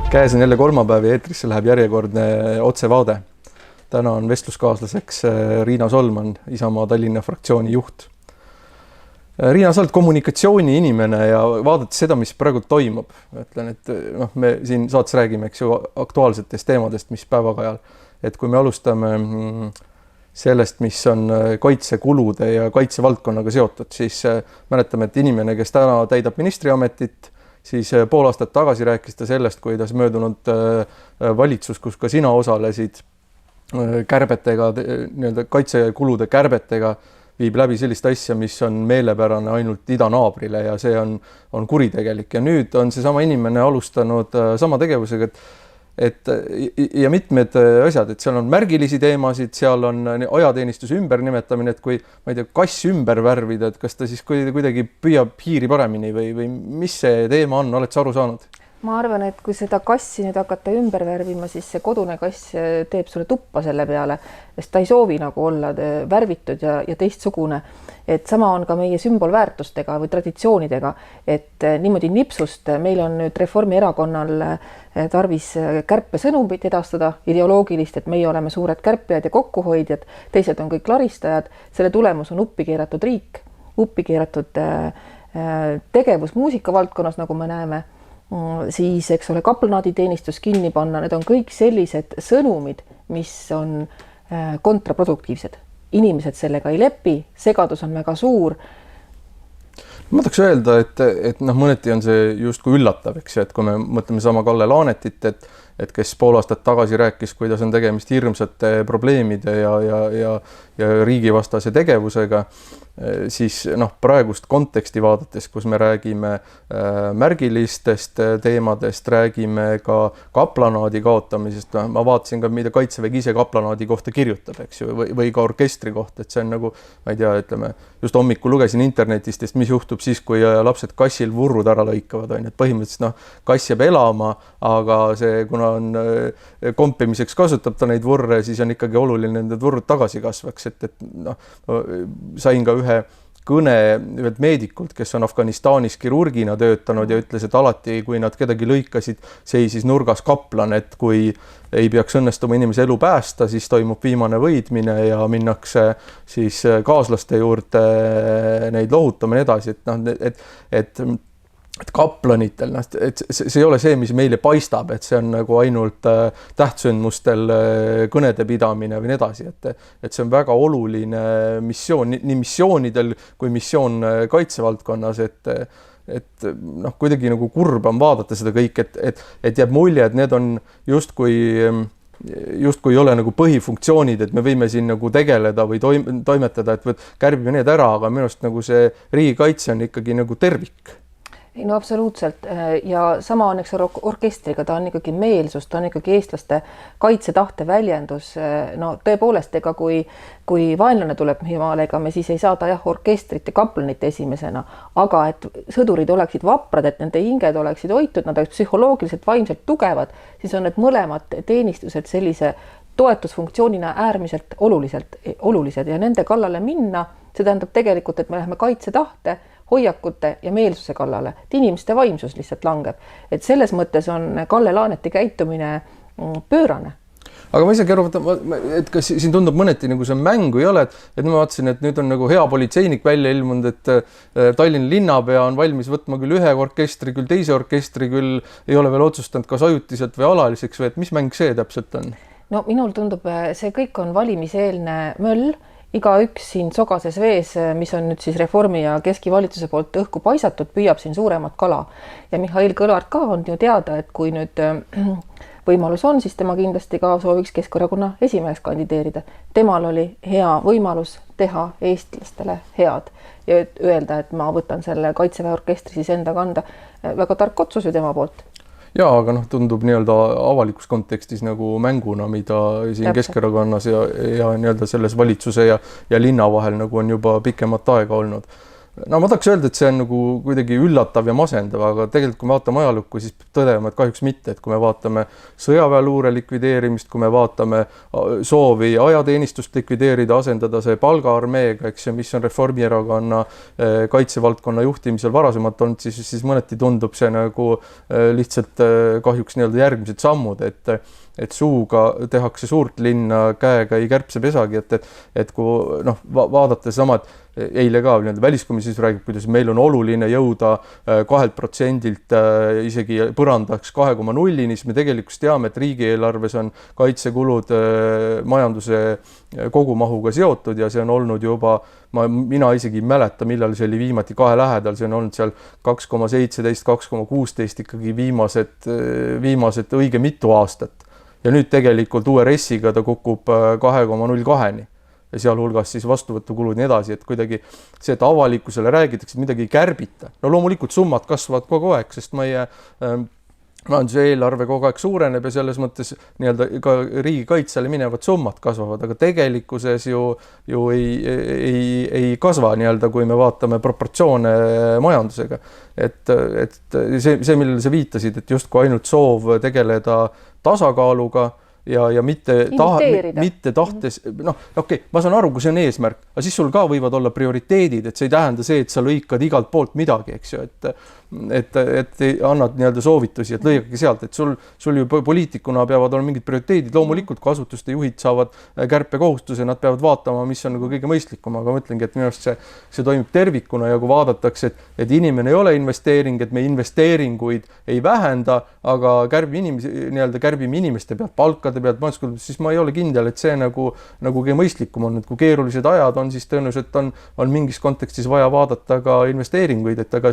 Käes on jälle kolmapäev ja eetrisse läheb järjekordne otsevaade. Täna on vestluskaaslaseks Riina Solman, Isamaa Tallinna fraktsiooni juht. Riina, sa oled kommunikatsiooni inimene ja vaadates seda, mis praegu toimub, ütlen, et me siin saates räägime aktuaalsetest teemadest, mis päevakajal. Et kui me alustame sellest, mis on kaitsekulude ja kaitsevaldkonnaga seotud, siis mäletame, et inimene, kes täna täidab ministriametit, siis pool aastat tagasi rääkis ta sellest, kuidas möödunud valitsus, kus ka sina osalesid kärbetega, kaitsekulude kärbetega, viib läbi sellist asja, mis on meelepärane ainult idanaabrile ja see on kuritegelik. Ja nüüd on seesama inimene alustanud sama tegevusega, ja mitmed asjad, et seal on märgilisi teemasid, seal on ajateenistuse ümbernimetamine, et kui, ma ei tea, kass ümber värvida, et kas ta siis kuidagi püüab hiiri paremini või mis see teema on, oled sa aru saanud? Ma arvan, et kui seda kassi nüüd hakata ümber värvima, siis see kodune kass teeb sulle tuppa selle peale, sest ta ei soovi nagu olla värvitud ja teistsugune. Et sama on ka meie sümbolväärtustega või traditsioonidega, et niimoodi nipsust meil on nüüd Reformierakonnal tarvis kärpesõnumit edastada ideoloogilist, et meie oleme suured kärpijad ja kokkuhoidjad, teised on kõik laristajad. Selle tulemus on uppi keeratud riik, uppi keeratud tegevus muusikavaldkonnas, nagu me näeme, siis, eks ole, kaplanaaditeenistus kinni panna, need on kõik sellised sõnumid, mis on kontraproduktiivsed. Inimesed sellega ei lepi, segadus on väga suur. Ma tahaks öelda, et mõneti on see justkui üllatav, eks, et kui me mõtleme sama Kalle Laanetit, et kes pool aastat tagasi rääkis, kuidas on tegemist hirmsate probleemide ja riigivastase tegevusega, siis praegust konteksti vaadates, kus me räägime märgilistest teemadest, räägime ka kaplanaadi kaotamisest, ma vaatasin ka, mida Kaitsevägi ise kaplanaadi kohta kirjutab, eks ju, või ka orkestri kohta, et see on nagu, ma ei tea, ütleme, just hommikul lugesin internetist, mis juhtub siis, kui lapsed kassil vurrud ära lõikavad, on, et põhimõtteliselt kass jääb elama, aga see, kuna on kompimiseks kasutab ta neid vurre, siis on ikkagi oluline need vurrud tagasi kasvaks, et sain ka ühe kõne ühelt meedikult, kes on Afganistanis kirurgina töötanud ja ütles, et alati, kui nad kedagi lõikasid, seisis nurgas kaplan, et kui ei peaks õnnestuma inimese elu päästa, siis toimub viimane võidmine ja minnakse siis kaaslaste juurde neid lohutama ja edasi, et kaplanitel, et see ei ole see, mis meile paistab, et see on nagu ainult tähtsündmustel kõnede pidamine või nii edasi, et see on väga oluline missioon, nii missioonidel kui missioon kaitsevaldkonnas, et kuidagi nagu kurb on vaadata seda kõik, et jääb mulje, et need on justkui ei ole nagu põhifunktsioonid, et me võime siin nagu tegeleda või toimetada, et kärbime need ära, aga minu arust nagu see riigikaitse on ikkagi nagu tervik. No absoluutselt ja sama on, eks orkestriga, ta on ikkagi meelsus, ta on ikkagi eestlaste kaitsetahte väljendus. No tõepoolest, ega kui vaenlane tuleb Himaale, ega me siis ei saada orkestrit ja kaplanit esimesena, aga et sõdurid oleksid vaprad, et nende hinged oleksid hoitud, nad oleksid psühholoogiliselt vaimselt tugevad, siis on need mõlemad teenistused sellise toetusfunktsioonina äärmiselt olulised ja nende kallale minna, see tähendab tegelikult, et me läheme kaitsetahte, hoiakute ja meelsuse kallale, et inimeste vaimsus lihtsalt langeb. Et selles mõttes on Kalle Laaneti käitumine pöörane. Aga ma isegi aru, et kas siin tundub mõneti nagu see mängu ei ole, et ma vaatasin, et nüüd on nagu hea politseinik välja ilmunud, et Tallinna linnapea on valmis võtma küll ühe orkestri, küll teise orkestri, küll ei ole veel otsustanud, kas ajutiselt või alaliseks või et mis mäng see täpselt on? No minul tundub, see kõik on valimiseelne möll. Iga üks siin sogases vees, mis on nüüd siis Reformi ja keskivalitsuse poolt õhku paisatud, püüab siin suuremat kala. Ja Mihhail Kõlvart ka on ju teada, et kui nüüd võimalus on, siis tema kindlasti ka sooviks Keskerakonna esimeheks kandideerida. Temal oli hea võimalus teha eestlastele head ja öelda, et ma võtan selle Kaitseväe orkestri siis enda kanda. Väga tark otsus ju tema poolt. Jaa, aga tundub nii-öelda avalikus kontekstis nagu mänguna, mida siin Keskerakonnas ja nii-öelda selles valitsuse ja linna vahel nagu on juba pikemat aega olnud. no ma tahaks öelda, et see on nagu kuidagi üllatav ja masendav, aga tegelikult kui me vaatame ajalukku, siis peab tõdema, et kahjuks mitte, et kui me vaatame sõjaväeluure likvideerimist, kui me vaatame soovi ajateenistust likvideerida, asendada see palgaarmeega, eks ju, mis on Reformierakonna kaitsevaldkonna juhtimisel varasemalt olnud, siis mõneti tundub see nagu lihtsalt kahjuks nii-öelda järgmised sammud, et suuga tehakse suurt linna, käega ei kärbse pesagi, et kui noh, vaadata sama, et eile ka väliskomisjonis räägib, kuidas meil on oluline jõuda 2%-lt isegi põrandaks 2,0-ni, siis me tegelikult teame, et riigieelarves on kaitsekulud majanduse kogumahuga seotud ja see on olnud juba, mina isegi ei mäleta, millal see oli viimati 2 lähedal, see on olnud seal 2,17, 2,16 ikkagi viimased õige mitu aastat. Ja nüüd tegelikult uue RES-iga ta kukub 2,02-ni ja sealhulgas siis vastuvõtukulud nii edasi, et kuidagi see, et avalikkusele räägitakse, et midagi ei kärbita. No loomulikult summad kasvavad kogu aeg, sest meie majanduse eelarve kogu aeg suureneb ja selles mõttes nii-öelda ka riigikaitsele minevad summad kasvavad, aga tegelikkuses ju ei kasva nii-öelda, kui me vaatame proportsioone majandusega. Et see, millele sa viitasid, et justkui ainult soov tegeleda tasakaaluga ja mitte tahtes, noh, okei, ma saan aru, kui see on eesmärk, aga siis sul ka võivad olla prioriteedid, et see ei tähenda see, et sa lõikad igalt poolt midagi, eks ju, et annad nii-öelda soovitusi, et lõigake sealt, et sul ju poliitikuna peavad olema mingid prioriteedid, loomulikult kui asutuste juhid saavad kärpekohustuse, nad peavad vaatama, mis on nagu kõige mõistlikum, aga mõtlengi, et minu arust see toimib tervikuna ja kui vaadatakse, et inimene ei ole investeering, et me investeeringuid ei vähenda, aga kärbime inimeste pealt, palkade pealt, siis ma ei ole kindel, et see nagu kõige mõistlikum on, et kui keerulised ajad on, siis tõenäoliselt on mingis kontekstis vaja vaadata ka investeeringuid, et aga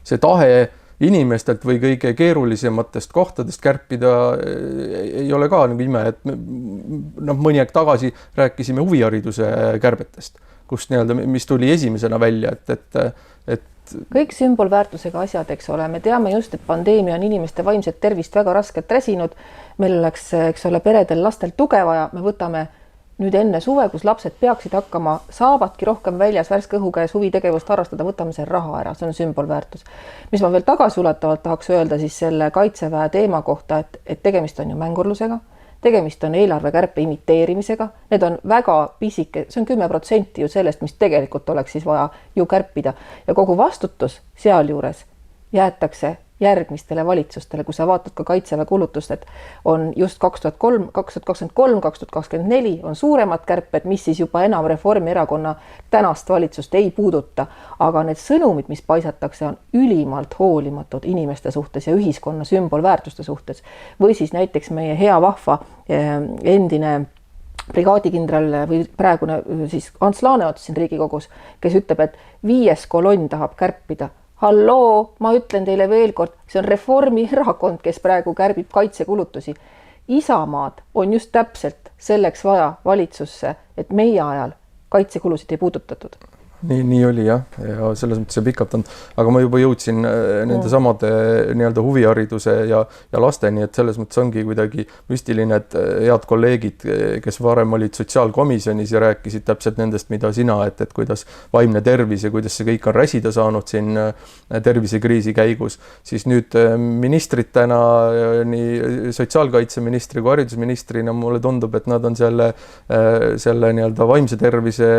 see tahe inimestelt või kõige keerulisematest kohtadest kärpida ei ole ka nagu ime, et mõni aeg tagasi rääkisime huvihariduse kärbetest, kus nii-öelda, mis tuli esimesena välja, et kõik sümbolväärtusega asjad, eks ole, me teame just, et pandeemia on inimeste vaimset tervist väga raskelt räsinud, meil oleks, eks ole, peredel lastel tuge vaja, me võtame nüüd enne suve, kus lapsed peaksid hakkama, saavadki rohkem väljas värske õhu käes huvitegevust harrastada, võtame see raha ära, see on sümbolväärtus. Mis ma veel tagasiulatavalt tahaks öelda siis selle kaitseväe teema kohta, et tegemist on ju mängurlusega, tegemist on eelarvekärpe imiteerimisega, need on väga pisike, see on 10% ju sellest, mis tegelikult oleks siis vaja ju kärpida ja kogu vastutus sealjuures jäetakse järgmistele valitsustele, kui sa vaatad ka kaitseväe kulutust, et on just 2023, 2024 on suuremad kärped, mis siis juba enam Reformierakonna tänast valitsust ei puuduta, aga need sõnumid, mis paisatakse, on ülimalt hoolimatud inimeste suhtes ja ühiskonna sümbolväärtuste suhtes. Või siis näiteks meie hea vahva endine brigaadikindral või praegune siis Ants Laaneots siin Riigikogus, kes ütleb, et 5. kolonn tahab kärpida. Halloo, ma ütlen teile veel kord, see on Reformierakond, kes praegu kärbib kaitsekulutusi. Isamaad on just täpselt selleks vaja valitsusse, et meie ajal kaitsekulusid ei puudutatud. Nii oli jah, ja selles mõttes see pikalt on, aga ma juba jõudsin nende samade nii-öelda huvihariduse ja lasteni, et selles mõttes ongi kuidagi müstiline, et head kolleegid, kes varem olid sotsiaalkomisjonis ja rääkisid täpselt nendest, mida sina, et kuidas vaimne tervis ja kuidas see kõik on räsida saanud siin tervisekriisi käigus, siis nüüd ministritena, nii sotsiaalkaitseministri kui haridusministrina mulle tundub, et nad on selle nii-öelda vaimse tervise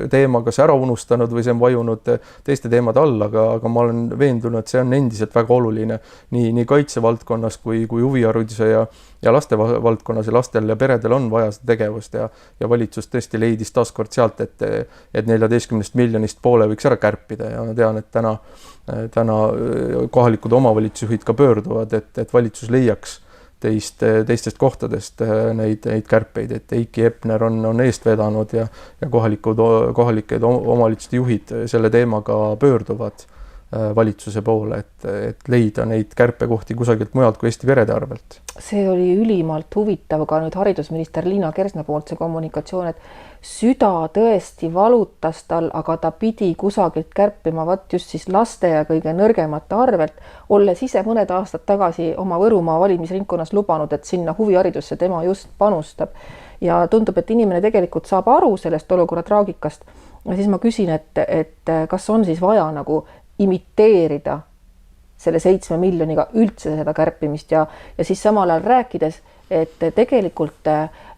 teema kas ära unustanud või see on vajunud teiste teemade all, aga ma olen veendunud, et see on endiselt väga oluline nii kaitsevaldkonnas kui huvihariduse ja laste valdkonnas ja lastel ja peredel on vaja seda tegevust ja valitsus tõesti leidis taaskord sealt, et 14 miljonist poole võiks ära kärpida ja ma tean, et täna kohalikud omavalitsusjuhid ka pöörduvad, et valitsus leiaks teistest kohtadest neid kärpeid, et Eiki Epner on eest vedanud ja kohalike omavalitsuste juhid selle teemaga pöörduvad valitsuse poole, et leida neid kärpekohti kusagilt mujalt kui Eesti perede arvelt. See oli ülimalt huvitav ka nüüd haridusminister Liina Kersna poolt see kommunikatsioon, et süda tõesti valutas tal, aga ta pidi kusagilt kärpima just siis laste ja kõige nõrgemate arvelt, olles ise mõned aastad tagasi oma Võrumaa valimisringkonnas lubanud, et sinna huviharidusse tema just panustab. Ja tundub, et inimene tegelikult saab aru sellest olukorra traagikast ja siis ma küsin, et kas on siis vaja nagu imiteerida selle 7 miljoniga üldse seda kärpimist ja siis samal ajal rääkides, et tegelikult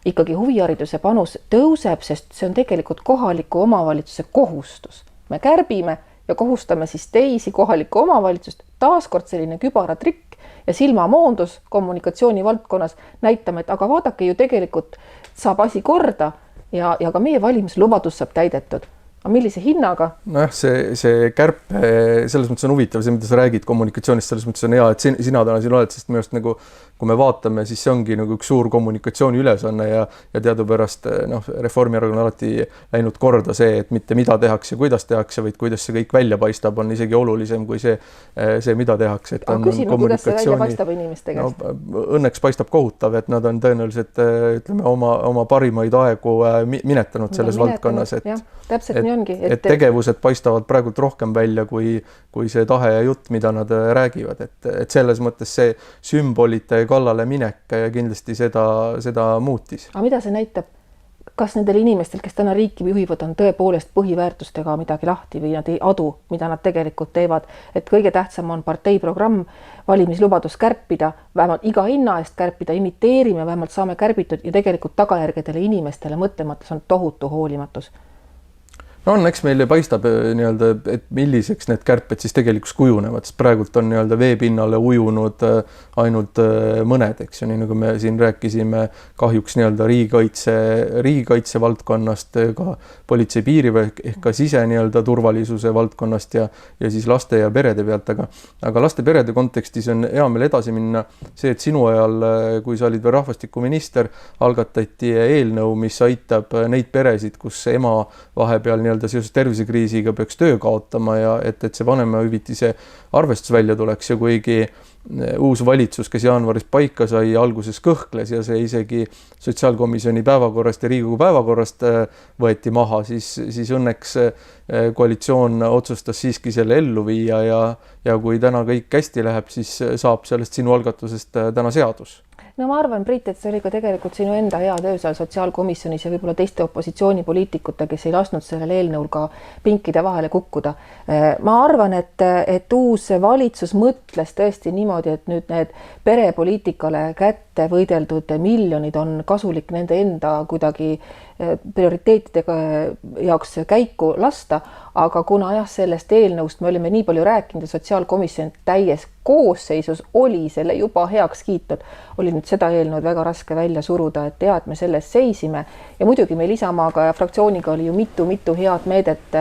ikkagi huvihariduse panus tõuseb, sest see on tegelikult kohaliku omavalitsuse kohustus. Me kärbime ja kohustame siis teisi kohalikku omavalitsust, taaskord selline kübaratrikk ja silmamoondus kommunikatsiooni valdkonnas näitame, et aga vaadake ju tegelikult saab asi korda ja ka meie valimislubadus saab täidetud. Aga millise hinnaga? Nojah, see kärp selles mõttes on huvitav, see, mida sa räägid kommunikatsioonist, selles mõttes on hea, et sina täna siin oled, sest minu arust nagu kui me vaatame, siis see ongi nagu üks suur kommunikatsiooni ülesanne ja teadupärast Reformierakond on alati läinud korda see, et mitte mida tehakse, kuidas tehakse, vaid kuidas see kõik välja paistab, on isegi olulisem kui see, mida tehakse. Aga küsime, kuidas see välja paistab inimeste käest? Õnneks paistab kohutav, et nad on tõenäoliselt ütleme, oma parimaid aegu minetanud selles valdkonnas. Täpselt nii ongi. Et tegevused paistavad praegult rohkem välja kui see tahe ja jutt, mida nad räägivad. Et selles mõttes see sümbolite kallale minek ja kindlasti seda muutis. Aga mida see näitab? Kas nendel inimestel, kes täna riiki juhivad, on tõepoolest põhiväärtustega midagi lahti või nad ei adu, mida nad tegelikult teevad? Et kõige tähtsam on parteiprogramm, valimislubadus kärpida, vähemalt iga hinna eest kärpida, imiteerime, vähemalt saame kärbitud ja tegelikult tagajärgedele inimestele mõtlematus on tohutu hoolimatus. No õnneks meile paistab nii-öelda, et milliseks need kärped siis tegelikult kujunevad, sest praegult on nii-öelda veepinnale ujunud ainult mõned, eks ju, nii nagu me siin rääkisime kahjuks nii-öelda riigikaitse valdkonnast, ka politsei piiriväe ehk ka sise nii-öelda turvalisuse valdkonnast ja siis laste ja perede pealt, aga laste perede kontekstis on hea meil edasi minna see, et sinu ajal, kui sa olid veel rahvastikuminister, algatati eelnõu, mis aitab neid peresid, kus ema vahepeal nii-öelda seoses tervisekriisiga peaks töö kaotama ja et see vanemahüvitise arvestus välja tuleks ja kuigi uus valitsus, kes jaanuaris paika sai, alguses kõhkles ja see isegi sotsiaalkomisjoni päevakorrast ja Riigikogu päevakorrast võeti maha, siis õnneks koalitsioon otsustas siiski selle ellu viia ja kui täna kõik hästi läheb, siis saab sellest sinu algatusest täna seadus. No ma arvan, Priit, et see oli ka tegelikult sinu enda hea töö seal sotsiaalkomisjonis ja võib-olla teiste opositsioonipoliitikute, kes ei lasknud sellel eelnõul ka pinkide vahele kukkuda. Ma arvan, et uus valitsus mõtles tõesti niimoodi, et nüüd need perepoliitikale kätte võideldud miljonid on kasulik nende enda kuidagi prioriteetidega jaoks käiku lasta, aga kuna sellest eelnõust me olime nii palju rääkinud ja sotsiaalkomisjon täies koosseisus oli selle juba heaks kiitnud, oli nüüd seda eelnõud väga raske välja suruda, et me selles seisime ja muidugi meil Isamaaga ja fraktsiooniga oli ju mitu head meedet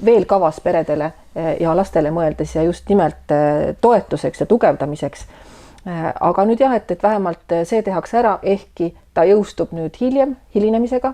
veel kavas peredele ja lastele mõeldes ja just nimelt toetuseks ja tugevdamiseks. Aga nüüd et vähemalt see tehakse ära, ehkki ta jõustub nüüd hilinemisega,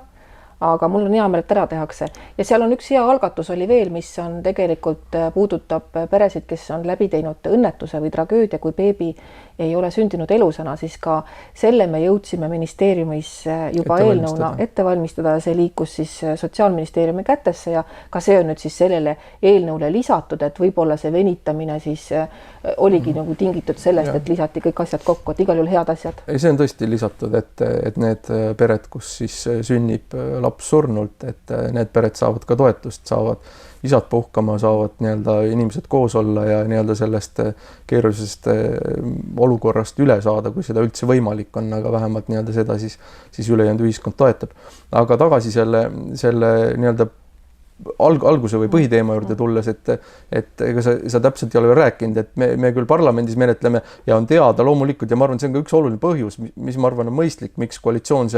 aga mul on hea meel, et ära tehakse. Ja seal on üks hea algatus oli veel, mis on tegelikult puudutab peresid, kes on läbi teinud õnnetuse või tragöödia, kui beebi ei ole sündinud elusana, siis ka selle me jõudsime ministeeriumis juba eelnõuna ette valmistada ja see liikus siis Sotsiaalministeeriumi kätesse ja ka see on nüüd siis sellele eelnõule lisatud, et võib-olla see venitamine siis oligi nagu tingitud sellest, et lisati kõik asjad kokku, et igal juhul head asjad. Ei, see on tõesti lisatud, et need pered, kus siis sünnib laps surnult, et need pered saavad ka toetust, saavad isad puhkama, saavad nii-öelda inimesed koos olla ja nii-öelda sellest keerulisest olukorrast üle saada, kui seda üldse võimalik on, aga vähemalt nii-öelda seda siis ülejäänud ühiskond toetab. Aga tagasi selle nii-öelda alguse või põhiteema juurde tulles, et ega sa täpselt ei ole rääkinud, et me küll parlamendis menetleme ja on teada loomulikult ja ma arvan, see on ka üks oluline põhjus, mis ma arvan on mõistlik, miks koalitsioon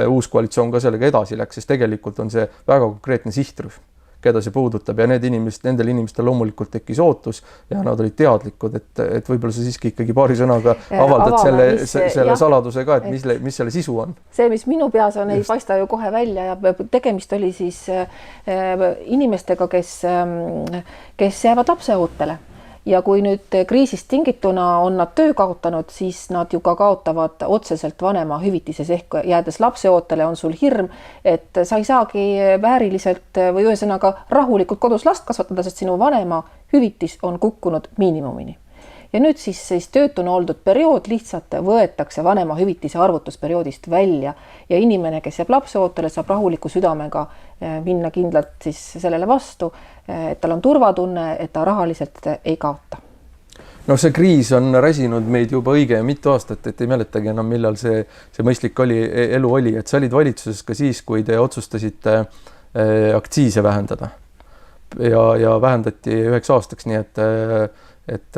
uus koalitsioon ka sellega edasi läks, sest tegelikult on see väga konkreetne sihtrühm, keda see puudutab ja nendel inimestel loomulikult tekkis ootus ja nad olid teadlikud, et võib-olla sa siiski ikkagi paari sõnaga avaldad selle saladuse ka, et mis selle sisu on. See, mis minu peas on, ei paista ju kohe välja ja tegemist oli siis inimestega, kes jäävad lapseootele. Ja kui nüüd kriisist tingituna on nad töö kaotanud, siis nad ju ka kaotavad otseselt vanema hüvitises ehk jäädes lapseootele on sul hirm, et sa ei saagi vääriliselt või ühesõnaga rahulikult kodus last kasvatada, sest sinu vanema hüvitis on kukkunud miinimumini. ja nüüd siis töötuna oldud periood lihtsalt võetakse vanemahüvitise arvutusperioodist välja ja inimene, kes jääb lapseootele, saab rahuliku südamega minna kindlalt siis sellele vastu, et tal on turvatunne, et ta rahaliselt ei kaota. No see kriis on räsinud meid juba õige mitu aastat, et ei mäletagi enam, millal see mõistlik elu oli, et sa olid valitsuses ka siis, kui te otsustasite aktsiise vähendada ja vähendati 1 aastaks, nii et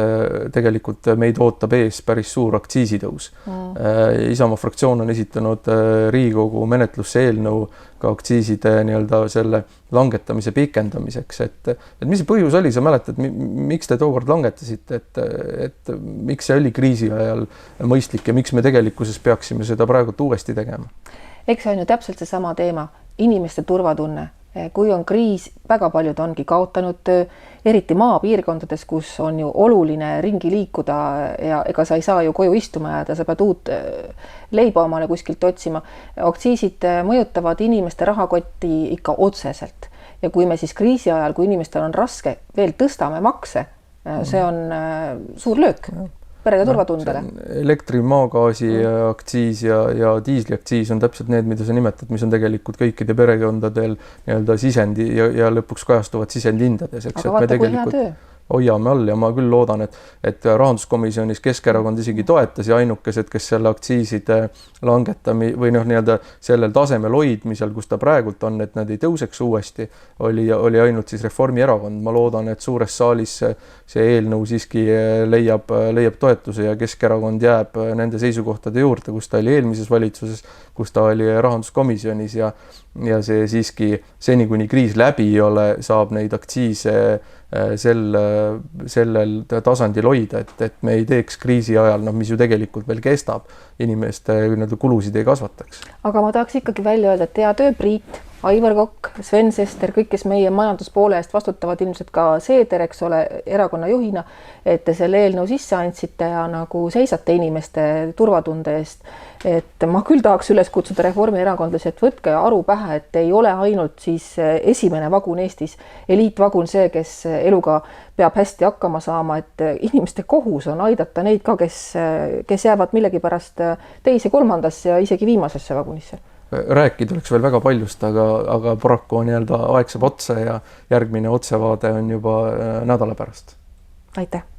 tegelikult meid ootab ees päris suur aktsiisitõus. Isamaa fraktsioon on esitanud Riigikogu menetlusse eelnõu ka aktsiiside nii-öelda selle langetamise pikendamiseks, et mis see põhjus oli, sa mäletad, miks te tookord langetasite, et miks see oli kriisi ajal mõistlik ja miks me tegelikkuses peaksime seda praegu uuesti tegema? Eks see on ju täpselt see sama teema, inimeste turvatunne. Kui on kriis, väga paljud ongi kaotanud töö, eriti maapiirkondades, kus on ju oluline ringi liikuda ja ega sa ei saa ju koju istuma jääda, sa pead uut leiba omale kuskilt otsima. Aktsiisid mõjutavad inimeste rahakotti ikka otseselt ja kui me siis kriisi ajal, kui inimestel on raske, veel tõstame makse, see on suur löök perede turvatundele. Elektri, maagaasi aktsiis ja diisliaktsiis on täpselt need, mida sa nimetad, mis on tegelikult kõikide perekondadel nii-öelda sisendi ja lõpuks kajastuvad sisendhindades. Aga vaata, kui hea töö. Hoiame all ja ma küll loodan, et rahanduskomisjonis Keskerakond isegi toetas ja ainukesed, kes selle aktsiiside langetami või nii-öelda sellel tasemel hoidmisel, kus ta praegult on, et nad ei tõuseks uuesti, oli ainult siis Reformierakond. Ma loodan, et suures saalis see eelnõu siiski leiab toetuse ja Keskerakond jääb nende seisukohtade juurde, kus ta oli eelmises valitsuses, kus ta oli rahanduskomisjonis ja see siiski seni, kuni kriis läbi ei ole, saab neid aktsiise sellel tasandil hoida, et me ei teeks kriisi ajal, mis ju tegelikult veel kestab, inimeste kulusid ei kasvataks. Aga ma tahaks ikkagi välja öelda, et hea töö, Priit, Aivar Kokk, Sven Sester, kõik, kes meie majanduspoole eest vastutavad, ilmselt ka Seeder, eks ole, erakonna juhina, et te selle eelnõu sisse andsite ja nagu seisate inimeste turvatunde eest. Et ma küll tahaks üles kutsuda Reformierakondlasi, et võtke aru pähe, et ei ole ainult siis esimene vagun Eestis, eliitvagun see, kes eluga peab hästi hakkama saama, et inimeste kohus on aidata neid ka, kes jäävad millegipärast teise, kolmandasse ja isegi viimasesse vagunisse. Rääkida oleks veel väga paljust, aga paraku on aeg saab otsa ja järgmine otsevaade on juba nädala pärast. Aitäh!